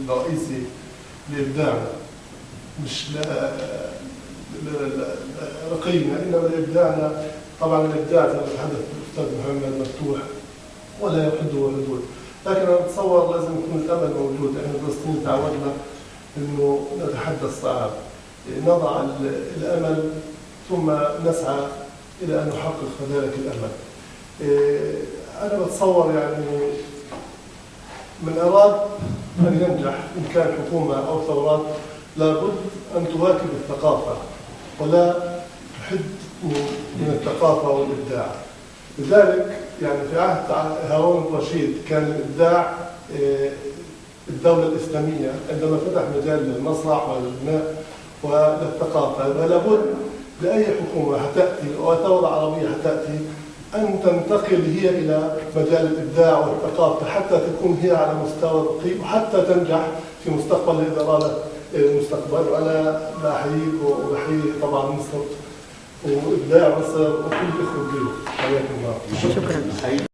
الرئيسي لإبداعنا مش لرقينا، إنما لإبداعنا. طبعا الإبداع كما تحدث الأستاذ محمد مفتوح ولا يحده حدود، لكن أنا أتصور لازم يكون الأمل موجود. إحنا الفلسطينيين تعودنا إنه نتحدى الصعاب، نضع الأمل ثم نسعى إلى أن نحقق ذلك الأمل. أنا بتصور يعني من أراد أن ينجح إن كان حكومة أو ثورات لابد أن تواكب الثقافة ولا تحد من الثقافة والإبداع. لذلك يعني في عهد هارون الرشيد كان الإبداع الدولة الإسلامية عندما فتح مجال للمسرح والغناء وللثقافة. فلابد لأي حكومة حتأتي أو ثورة عربية حتأتي أن تنتقل هي إلى مجال الإبداع والثقافة حتى تكون هي على مستوى رقي وحتى تنجح في مستقبل إذا أرادت المستقبل. وأنا بحييك وبحيي طبعا مصر وإبداع مصر وكل إخوة الضيوف. حياكم الله. شكرا.